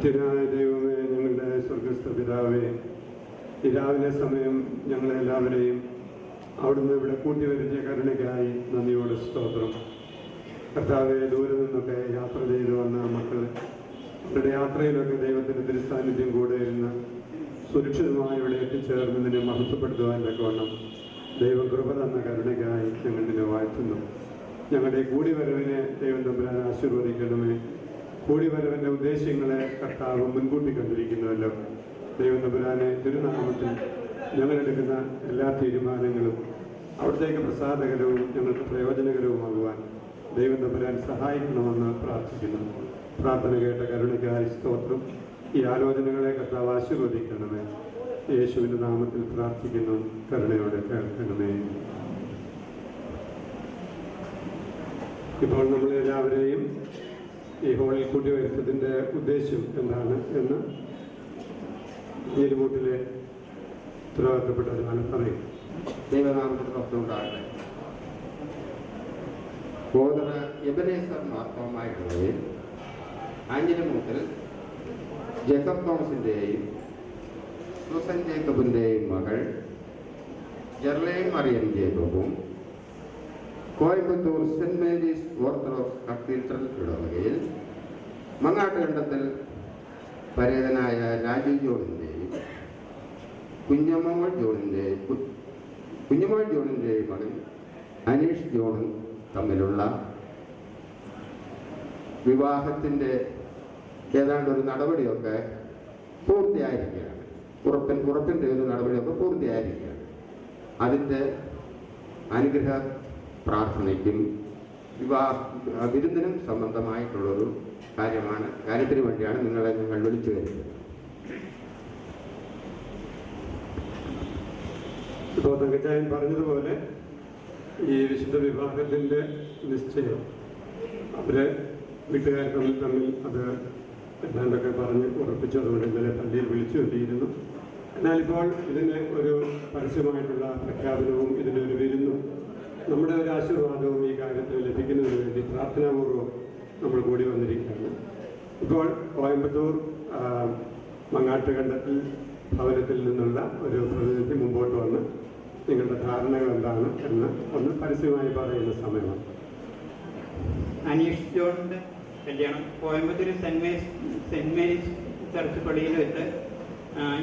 നിത്യനായ ദൈവമേ, ഞങ്ങളുടെ സ്വർഗസ്ഥ പിതാവേ, ഈ രാവിലെ സമയം ഞങ്ങളെല്ലാവരെയും അവിടുന്ന് ഇവിടെ കൂട്ടിവരുത്തിയ കരുണയ്ക്കായി നന്ദിയോട് സ്തോത്രം. കർത്താവെ, ദൂരെ നിന്നൊക്കെ യാത്ര ചെയ്തു വന്ന മക്കൾ അവരുടെ യാത്രയിലൊക്കെ ദൈവത്തിൻ്റെ തിരുസാന്നിധ്യം കൂടെ ഇരുന്ന് സുരക്ഷിതമായി ഇവിടെ എത്തിച്ചേർന്നതിനെ മഹത്വപ്പെടുത്തുവാൻ തക്കവണ്ണം ദൈവം കൃപ തന്ന കരുണയ്ക്കായി ഞങ്ങളിനെ വാഴ്ത്തുന്നു. ഞങ്ങളുടെ കൂടിവരവിനെ ദൈവം തമ്പുരാൻ ആശീർവദിക്കണമേ. കൂടിവരവിൻ്റെ ഉദ്ദേശ്യങ്ങളെ കർത്താവ് മുൻകൂട്ടി കണ്ടിരിക്കുന്നുവല്ലോ. ദൈവം തമ്പുരാനെ തിരുനാമത്തിൽ ഞങ്ങളെടുക്കുന്ന എല്ലാ തീരുമാനങ്ങളും അവിടത്തേക്ക് പ്രസാദകരവും ഞങ്ങൾക്ക് പ്രയോജനകരവുമാകുവാൻ ദൈവം തമ്പുരാൻ സഹായിക്കണമെന്ന് പ്രാർത്ഥിക്കുന്നു. പ്രാർത്ഥന കേട്ട കരുണയ്ക്കായി സ്തോത്രം. ഈ ആലോചനകളെ കർത്താവ് ആശീർവദിക്കണമേ. യേശുവിൻ്റെ നാമത്തിൽ പ്രാർത്ഥിക്കുന്നു. കരുണയോടെ കേൾക്കണമേ. ഇപ്പോൾ നമ്മളെല്ലാവരെയും ഈ ഹോളിൽ കൂട്ടിവരുത്തതിൻ്റെ ഉദ്ദേശം എന്താണ് എന്ന് നീരുമൂട്ടിലെ ഉത്തരവാദിത്തപ്പെട്ടവരാണ് പറയും. ദൈവനാമത്തിൽ പ്രശ്നമുണ്ടാകട്ടെ. ഗോതറ എബനേസർ മാർത്തോമായിട്ടുള്ളവയിൽ ആഞ്ഞിലിമൂട്ടിൽ ജേക്കബ് തോമസിൻ്റെയും സൂസൻ ജേക്കബിൻ്റെയും മകൾ ജെർലൈൻ മറിയം ജേക്കബും Coimbatore Saint Mary's Orthodox cathedral ഇടവകയിൽ മങ്ങാട്ടുകണ്ടത്തിൽ പരേതനായ രാജീവ് ജോണിൻ്റെയും കുഞ്ഞമ്മോൾ ജോണിൻ്റെയും മകൻ അനീഷ് ജോണും തമ്മിലുള്ള വിവാഹത്തിൻ്റെ ഏതാണ്ട് ഒരു നടപടിയൊക്കെ പൂർത്തിയായിരിക്കുകയാണ്. ഉറപ്പിൻ്റെ ഒരു നടപടിയൊക്കെ പൂർത്തിയായിരിക്കുകയാണ്. അതിൻ്റെ അനുഗ്രഹ പ്രാർത്ഥനയ്ക്കും വിരുന്നിനും സംബന്ധമായിട്ടുള്ളൊരു കാര്യത്തിന് വേണ്ടിയാണ് നിങ്ങളെ ഞങ്ങൾ വിളിച്ചു വരുന്നത്. ഇപ്പോൾ തങ്കച്ചായൻ പറഞ്ഞതുപോലെ ഈ വിശുദ്ധ വിവാഹത്തിൻ്റെ നിശ്ചയം അവരെ വീട്ടുകാർ തമ്മിൽ അത് എന്താണ്ടൊക്കെ പറഞ്ഞ് ഉറപ്പിച്ചതുകൊണ്ട് ഇന്നലെ പള്ളിയിൽ വിളിച്ചു കൊണ്ടിരുന്നു. എന്നാലിപ്പോൾ ഇതിന് ഒരു പരസ്യമായിട്ടുള്ള പ്രഖ്യാപനവും ഇതിൻ്റെ ഒരു വിരുന്നും നമ്മുടെ ഒരു ആശീർവാദവും ഈ കാര്യത്തിൽ ലഭിക്കുന്നതിന് വേണ്ടി പ്രാർത്ഥനാപൂർവ്വം നമ്മൾ കൂടി വന്നിരിക്കുകയാണ്. ഇപ്പോൾ കോയമ്പത്തൂർ മങ്ങാട്ടുകണ്ടത്തിൽ ഭവനത്തിൽ നിന്നുള്ള ഒരു പ്രതിനിധി മുമ്പോട്ട് വന്ന് നിങ്ങളുടെ ധാരണകൾ എന്താണ് എന്ന് ഒന്ന് പരസ്യമായി പറയുന്ന സമയമാണ്. അനീഷ് ജോണിൻ്റെ കല്യാണം കോയമ്പത്തൂർ സെൻറ്റ് മേരീസ് ചർച്ച് പള്ളിയിൽ വെച്ച്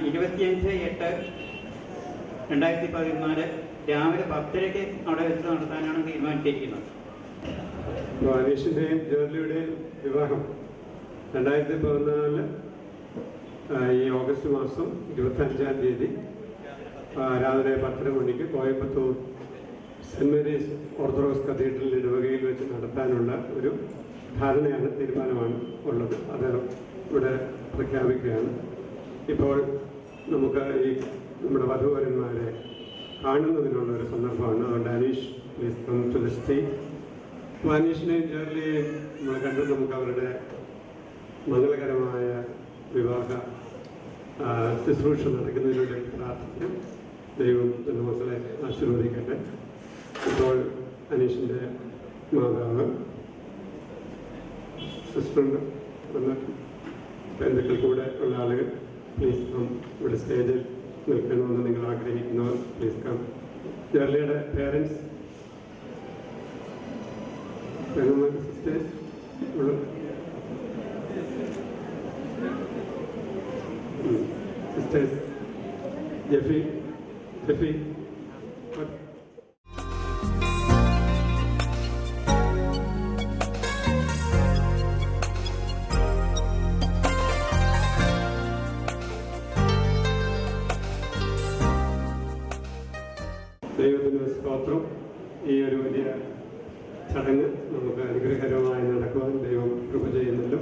25/8/2014 രാവിലെ 10:00 അവിടെ വെച്ച് നടത്താനാണ് തീരുമാനിച്ചിരിക്കുന്നത്. അനീഷിൻ്റെയും ജേർലിയുടെയും വിവാഹം 2014 ഈ ഓഗസ്റ്റ് മാസം 25-ാം തീയതി രാവിലെ 10:30 മണിക്ക് Coimbatore Saint Mary's Orthodox cathedral ഇടവകയിൽ വെച്ച് നടത്താനുള്ള ഒരു ധാരണയാണ്, തീരുമാനമാണ് ഉള്ളത്. അത് ഇവിടെ പ്രഖ്യാപിക്കുകയാണ്. ഇപ്പോൾ നമുക്ക് ഈ നമ്മുടെ വധൂവരന്മാരെ കാണുന്നതിനുള്ള ഒരു സന്ദർഭമാണ്. അതുകൊണ്ട് Aneesh please come to the stage. അനീഷിനെയും ജേർലിയെയും നമ്മൾ കണ്ട് നമുക്ക് അവരുടെ മംഗളകരമായ വിവാഹ ശുശ്രൂഷ നടക്കുന്നതിലൂടെ പ്രാർത്ഥിക്കാം. ദൈവം എൻ്റെ മക്കളെ ആശീർവദിക്കട്ടെ. ഇപ്പോൾ അനീഷിൻ്റെ മാതാവ് സിസ്റ്ററുണ്ട്, ബന്ധുക്കൾ കൂടെ ഉള്ള ആളുകൾ പ്ലീസ് കം. ഇവിടെ സ്റ്റേജിൽ നിൽക്കണമെന്ന് നിങ്ങൾ ആഗ്രഹിക്കുന്നവർ പ്ലീസ് കം. ജെർലിയുടെ പേരൻസ്, സിസ്റ്റേഴ്സ്, സിസ്റ്റേഴ്സ് ജെഫി ദൈവത്തിന് സ്തോത്രം. ഈ ഒരു വലിയ ചടങ്ങ് നമുക്ക് അനുഗ്രഹകരമായി നടക്കുവാൻ ദൈവം കൃപ ചെയ്യുന്നല്ലോ.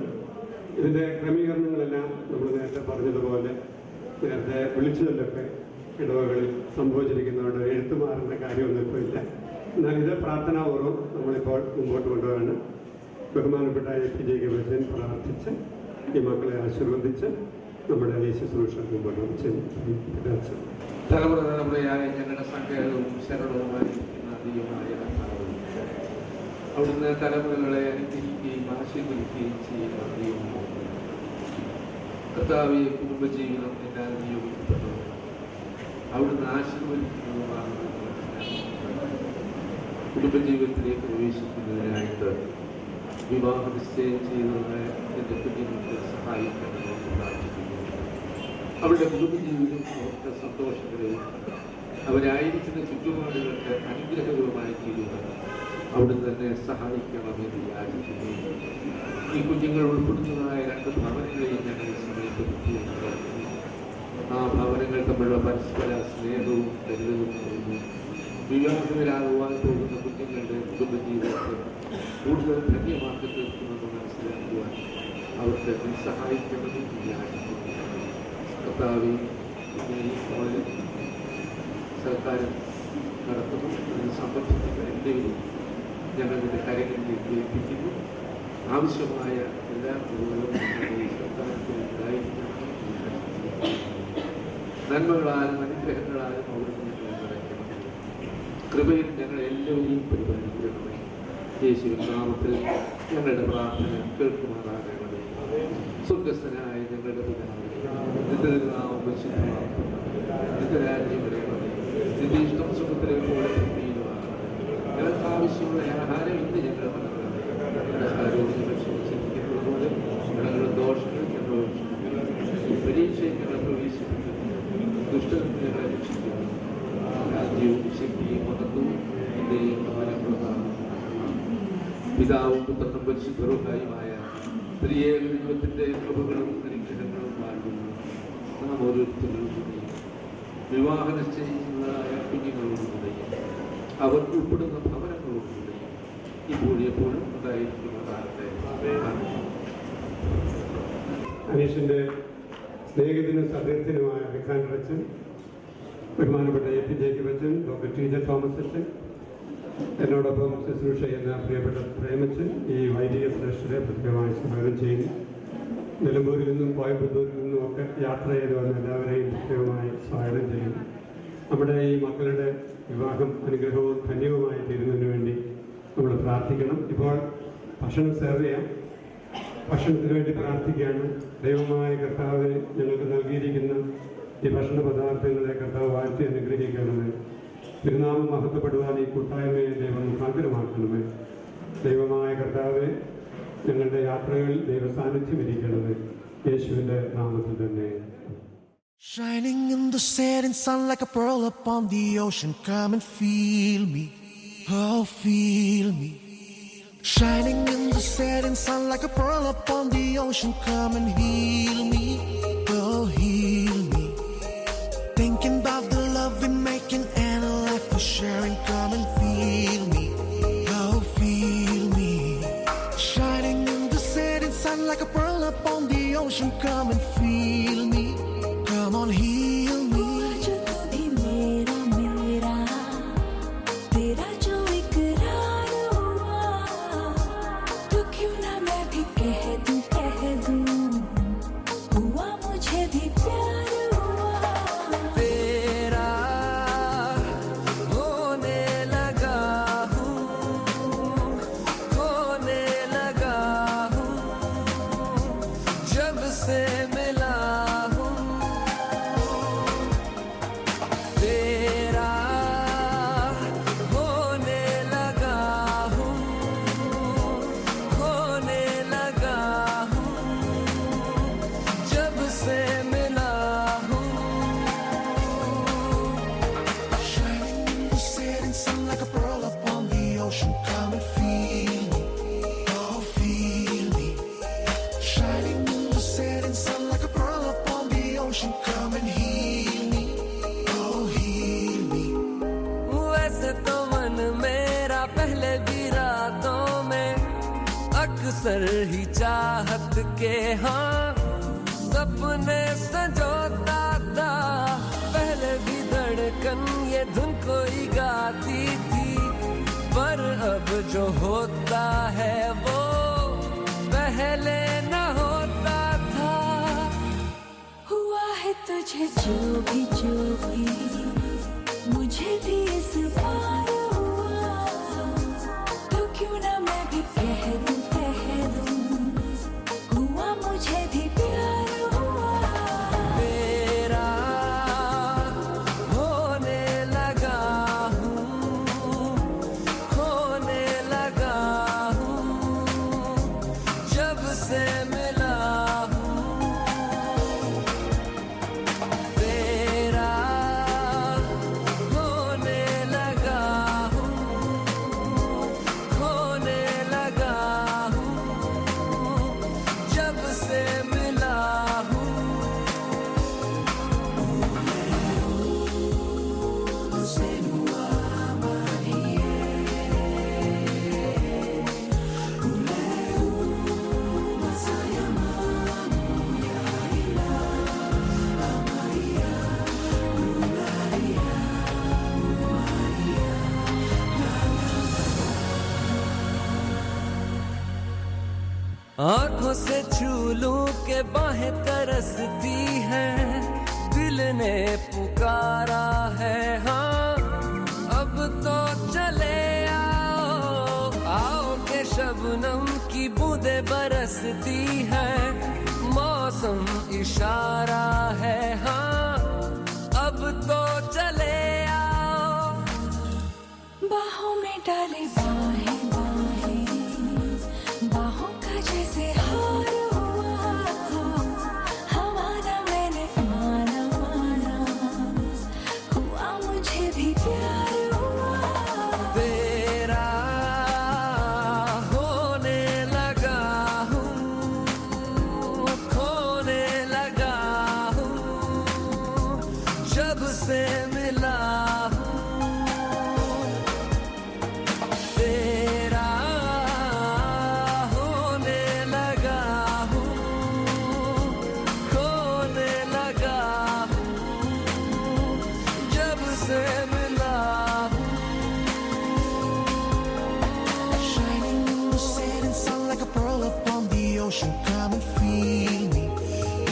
ഇതിൻ്റെ ക്രമീകരണങ്ങളെല്ലാം നമ്മൾ നേരത്തെ പറഞ്ഞതുപോലെ നേരത്തെ വിളിച്ചതിലൊക്കെ ഇടവകളിൽ സംഭവിച്ചിരിക്കുന്നവരുടെ എഴുത്തുമാറുന്ന കാര്യമൊന്നും ഇപ്പോൾ ഇല്ല. എന്നാൽ ഇത് പ്രാർത്ഥനാപൂർവ്വം നമ്മളിപ്പോൾ മുമ്പോട്ട് കൊണ്ടുപോകാണ്. ബഹുമാനപ്പെട്ട FPJ ബച്ചൻ പ്രാർത്ഥിച്ച് ഈ മക്കളെ ആശീർവദിച്ച് നമ്മുടെ ഈ ശുശ്രൂഷ മുമ്പോട്ട് വെച്ച് തലമുറയായ ഞങ്ങളുടെ സങ്കേതവും ശരണവുമായിരിക്കുന്ന ദൈവമായ അവിടുന്ന് തലമുറകളെ അനുഗ്രഹിക്കുകയും ആശീർവദിക്കുകയും ചെയ്യുന്ന ദൈവമാണ്. കർത്താവെ, കുടുംബജീവിതം എല്ലാം നിയോഗിക്കപ്പെട്ടത് അവിടുന്ന് ആശീർവദിക്കുന്നതുമാണ്. കുടുംബജീവിതത്തിലേക്ക് പ്രവേശിക്കുന്നതിനായിട്ട് വിവാഹ നിശ്ചയം ചെയ്യുന്നതിന് എൻ്റെ കുഞ്ഞുങ്ങൾക്ക് സഹായിക്കണമെന്ന് പ്രാർത്ഥിക്കുന്നു. അവരുടെ കുടുംബജീവിതം അവർക്ക് സന്തോഷകരവും അവരായിരിക്കുന്ന ചുറ്റുപാടുകൾക്ക് അനുഗ്രഹകരമായി തീരുവാൻ അവിടുന്ന് തന്നെ സഹായിക്കണമെന്ന് യാചിക്കുന്നു. ഈ കുഞ്ഞുങ്ങൾ ഉൾപ്പെടുന്നതായ 2 ഭവനങ്ങളെയും ഞങ്ങൾ ഈ സമയത്ത് ബുദ്ധിമുട്ടുന്നു. ആ ഭവനങ്ങൾ തമ്മിലുള്ള പരസ്പര സ്നേഹവും കരുതലും തോന്നുന്നു. വിവാഹിതരാകുവാൻ പോകുന്ന കുഞ്ഞുങ്ങളുടെ കുടുംബജീവിതത്തെ കൂടുതൽ ധന്യമാക്കി തീർക്കുമെന്ന് മനസ്സിലാക്കുവാൻ അവർക്ക് സഹായിക്കണമെന്ന് യാചിക്കുന്നു. കർത്താവേ, സർക്കാരും നടത്തുന്നു. അതിന് സംബന്ധിക്കുന്ന എല്ലാവരും ഞങ്ങളുടെ കരങ്ങളിലേക്ക് ഏൽപ്പിക്കുന്നു. ആവശ്യമായ എല്ലാ കഴിവുകളും സർക്കാരിന് ഉണ്ടായിരിക്കണം. നന്മകളാലും അനുഗ്രഹങ്ങളാലും അവിടുന്ന് ഞങ്ങളെ നിറയ്ക്കണം. കൃപയിൽ ഞങ്ങളെല്ലാവരെയും പരിപാലിക്കണമേ. യേശുവിൻ നാമത്തിൽ ഞങ്ങളുടെ പ്രാർത്ഥന കേൾക്കുമാറാകണമേ. സ്വർഗസ്ഥനായ ഞങ്ങളുടെ പിതാവേ, നിന്റെ നാമം പരിശുദ്ധമാക്കപ്പെടണമേ. നിന്റെ രാജ്യം വരണമേ. നിന്റെ ഇഷ്ടം സുഖത്തിലെ പോലെ ഭൂമിയിലുമാകണമേ. ഞങ്ങൾക്ക് ആവശ്യമുള്ള ആഹാരം ഇന്ന് ഞങ്ങൾ നൽകണമേ. ഞങ്ങളുടെ ആരോഗ്യങ്ങൾ ക്ഷമിച്ചിരിക്കുന്നത് പോലെ ഞങ്ങളുടെ ദോഷങ്ങൾ ഞങ്ങൾ പരീക്ഷയെ ഞങ്ങൾ പ്രവേശിപ്പിക്കുന്നു. ദുഷ്ടത്തിൽ ഞങ്ങളെ രക്ഷിക്കുന്നു. രാജ്യവും ശക്തിയും മഹത്വവും നിന്റെയും കാലങ്ങളുമാണ്. പിതാവും പുത്രനും പരിശുദ്ധരുമായ ത്രിയേകദൈവത്തിന്റെ കൃപകളും അനുഗ്രഹങ്ങളും വാഴുന്നു. നാം ഓരോരുത്തരും വിവാഹ നിശ്ചയിക്കുന്നതായ കുഞ്ഞുങ്ങളോടുകൂടെയും അവർ ഉൾപ്പെടുന്ന ഭവനങ്ങളോടുകൂടെയും ഇപ്പോഴും എപ്പോഴും ഉണ്ടായിരിക്കുന്നതാകട്ടെ. അനീഷിൻ്റെ സ്നേഹിതനും സതീർത്ഥനുമായ അലക്സാണ്ടർ അച്ഛൻ, ബഹുമാനപ്പെട്ട AP ജേക്കബ് അച്ഛൻ, ഡോക്ടർ TJ തോമസ് അച്ഛൻ, എന്നോടൊപ്പം ശുശ്രൂഷ ചെയ്യുന്ന പ്രിയപ്പെട്ട പ്രേമച്ചൻ, ഈ വൈദിക ശ്രേഷ്ഠരെ പ്രത്യേകമായി സ്വാഗതം ചെയ്യുന്നു. നിലമ്പൂരിൽ നിന്നും കോയമ്പത്തൂരിൽ നിന്നും ഒക്കെ യാത്ര ചെയ്ത് വന്ന എല്ലാവരെയും പ്രത്യേകമായി സ്വാഗതം ചെയ്യുന്നു. നമ്മുടെ ഈ മക്കളുടെ വിവാഹം അനുഗ്രഹവും ധന്യവുമായി തീരുന്നതിന് വേണ്ടി നമ്മൾ പ്രാർത്ഥിക്കണം. ഇപ്പോൾ ഭക്ഷണം സെർവ് ചെയ്യാം. ഭക്ഷണത്തിന് വേണ്ടി പ്രാർത്ഥിക്കുകയാണ്. ദൈവമായ കർത്താവ് ഞങ്ങൾക്ക് നൽകിയിരിക്കുന്ന ഈ ഭക്ഷണ പദാർത്ഥങ്ങളെ കർത്താവ് വാഴ്ത്തി അനുഗ്രഹിക്കണമേ. തിരുനാമം മഹത്വപ്പെടുവാൻ ഈ കൂട്ടായ്മയെ ദൈവം മുഖാന്തരമാക്കണമേ. ദൈവമായ കർത്താവെ, ഞങ്ങളുടെ യാത്രകളിൽ ദൈവ സാന്നിധ്യം ഇരിക്കണമേ. യേശുവിൻ്റെ നാമത്തിൽ തന്നെ. Shining in the setting sun like a pearl upon the ocean, come and feel me, oh feel me. Shining in the setting sun like a pearl upon the ocean, come and heal me, oh heal me. Thinking about the love we're making and a life we're sharing, come and feel me, oh feel me. Shining in the setting sun like a pearl upon the ocean, come and feel me, come on heal me. जो तू भी मेरा मेरा, तेरा जो इकरार हुआ, तो क्यों ना मैं भी कह दूं, हुआ मुझे भी प्यार हुआ. तेरा होने लगा हूँ, खोने लगा हूँ, जब से मिला हूँ. तेरा होने लगा हूँ, खोने लगा हूँ, जब से मिला हूँ. Shining in the setting sun like a pearl upon the ocean, come and feel me, oh feel me. Shining in the setting sun like a pearl upon the ocean, come and heal me, oh heal me. वैसे तो मन मेरा पहले भी रातों में अक्सर ही चाहत के हाँ सपने संजोता था. पहले भी धड़कन ये धुन कोई गाती थी, पर अब जो होता है वो पहले न होता था. हुआ है तुझे जो भी मुझे भी इस बार हुआ, तो क्यों ना मैं भी कह दूं, हुआ मुझे भी प्यार हुआ. आंखों से छू लूं के बाहें तरसती है, दिल ने पुकारा है हाँ अब तो चले आओ, आओ के शबनम की बूंदें बरसती है, मौसम इशारा है हाँ अब तो चले आओ। बाहों में डाले बाहें बाहें, बाहों का जैसे हार हुआ, हमारा मैंने माना माना, हुआ मुझे भी प्यार हुआ। तेरा होने लगा हूँ, खोने लगा हूँ, जब से मिला हूँ। तेरा होने लगा हूँ, खोने लगा हूँ, जब से मिला हूँ। Shining in the setting sun like a pearl upon the ocean. Come and feel me,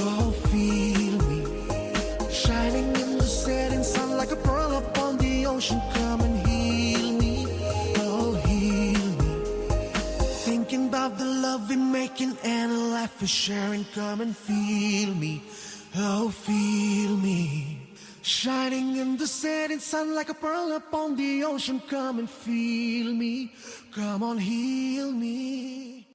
oh feel me. Shining in the setting sun like a pearl upon the ocean. Come and heal me, oh heal me. Thinking about the love we're making and a life we're sharing. Come and feel me, oh feel me. Shining in the setting sun like a pearl upon the ocean. Come and feel me, come on heal me.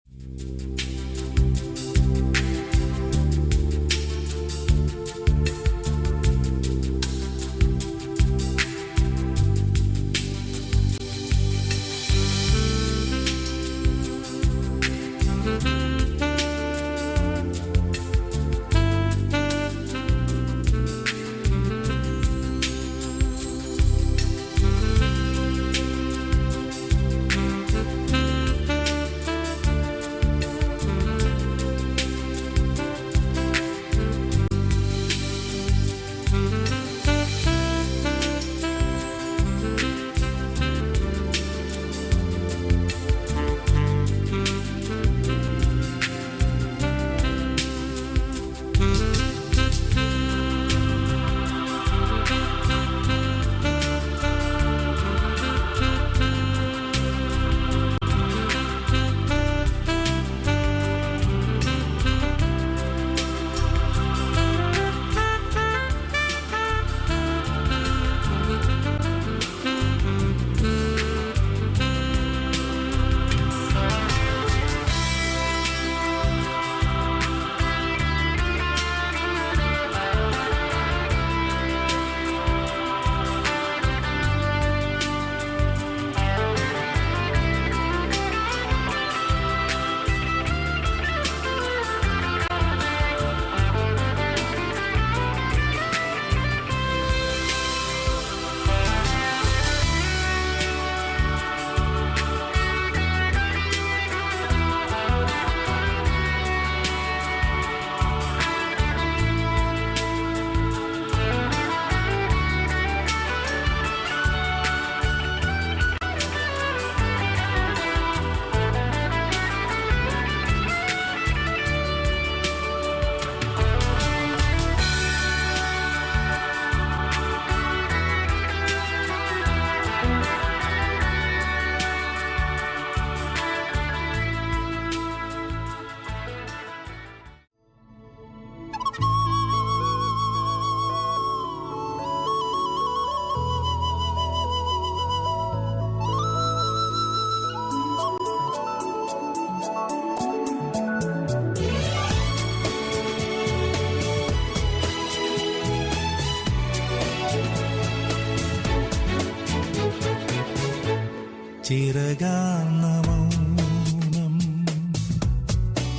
ചിറകാർന്ന മൗനം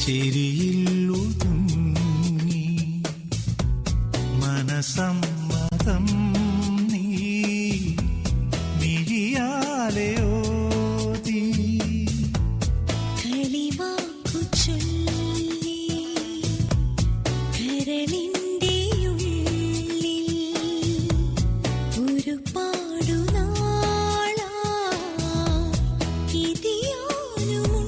ചിരിയിൽ ഒതുങ്ങി മനസമ്മതം നീ മിഴിയാലെ ഓതി കളിവാക്കു ചൊല്ലി കരളിന്റെ ഉള്ളിൽ ഒരു പാടുനാളാ ഇതിയാനുമുണ്ടേ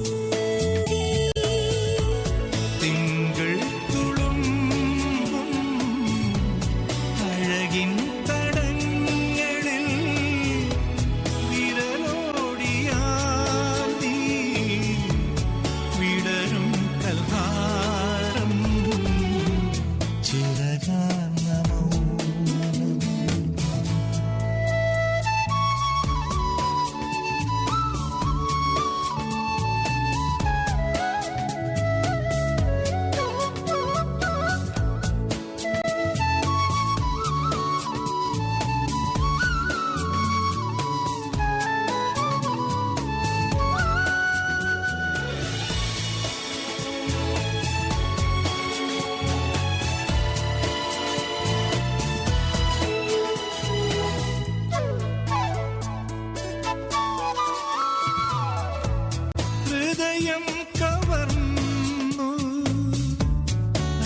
ഹൃദയം കവർന്നു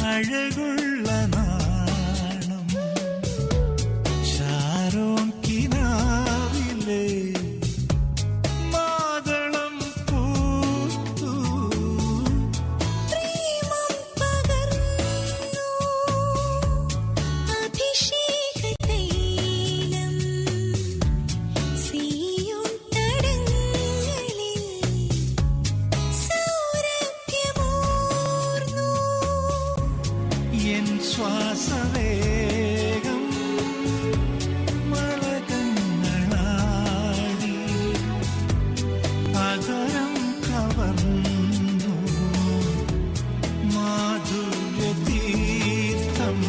അഴകുള്ള നാണം ഷാരോൺ കിനാവിലെ മാതളം പൂത്തു പ്രേമം പകർന്നു അഭിഷേകതൈലം സീയും തടങ്ങളിൽ സൗരഭ്യമൂർന്നു എൻ ശ്വാസവേഗം മളകങ്ങളാടി അതരം കവർന്നു മാധുര്യതീർത്ഥം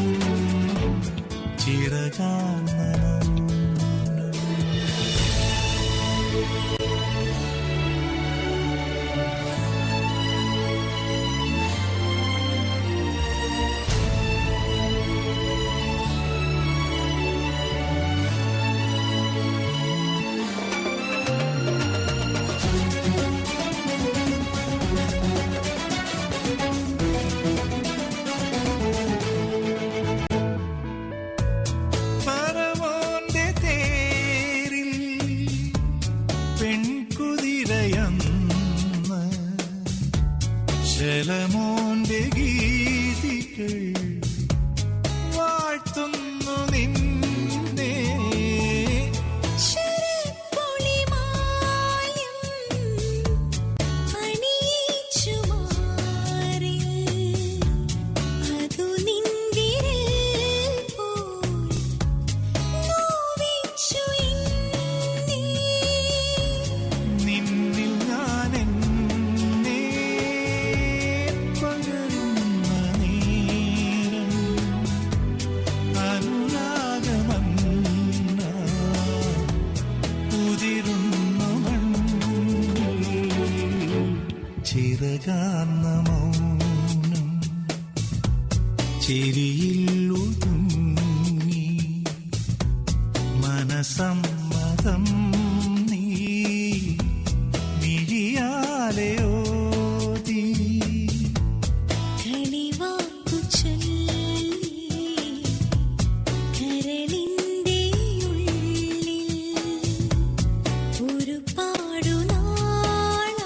ചിരകാനനം പറവോന്റെ തേരിൽ പെൺകുതിരയന്ന് ശലമോന്റെ ഗീതികൾ വാഴ്ത്തുന്നു നിന്നെ ശരപ്പൊളിമായം അണിയിച്ചു മാറിൽ അതു നിന്തിരിൽ പോയി നോവിച്ചു എന്നെ നിന്നിൽ ഞാൻ എന്നെ പകരുന്ന നേരം അനുരാഗമന്ന ഉതിരുന്ന മണ്ണിൽ ചിറകാർന്ന മൗനം ചിരിയിൽ ഒതുങ്ങി മനസമ്മതം നീ മിഴിയാലെ ഓതി കളിവാക്കു ചൊല്ലി കരളിന്റെ ഉള്ളിൽ ഒരു പാടുനാളായി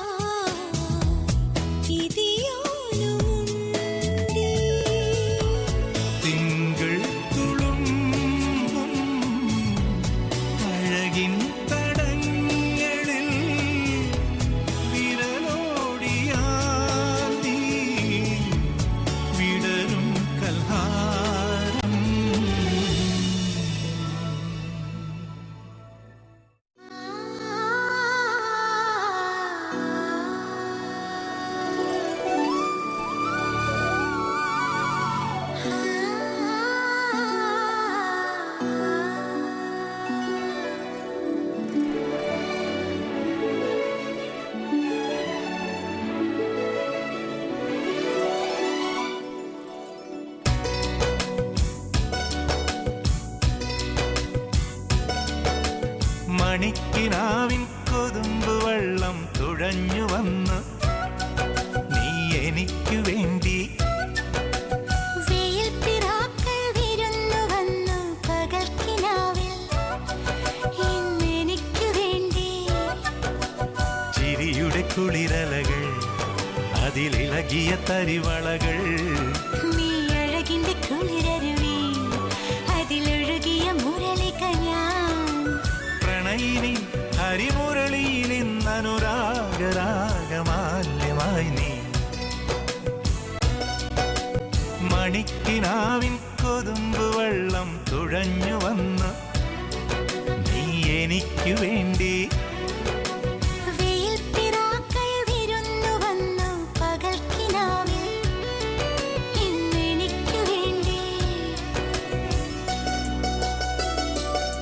ഇതിയാലുമുണ്ടേ തിങ്കൾ തുളുമ്പും അഴകിൻ തടങ്ങളിൽ വിരലോടിയാൽ നീ വിടരും കൽഹാരം മണിക്കിനാവിൻ കൊതുമ്പ് വെള്ളം തുഴഞ്ഞു വന്ന് നീ എനിക്കു വേണ്ടി വെയിൽപ്പിറാക്കൾ വിരുന്നു വന്നു പകൽക്കിനാവിൽ ഇന്നെനിക്കു വേണ്ടി ചിരിയുടെ കുളിരലകൾ അതിലിളകിയ തരിവളകൾ നീ അഴകിന്റെ കുളിരരുവി അതിലൊഴുകിയ മുരളിക ഞാൻ പ്രണയിനി ഹരിമുരളിയിൽ ഇന്നനുരാഗരാഗമാല്യമായി നീ മണിക്കിനാവിൻ കൊതുമ്പ് വെള്ളം തുഴഞ്ഞു വന്ന് നീ എനിക്കു വേണ്ടി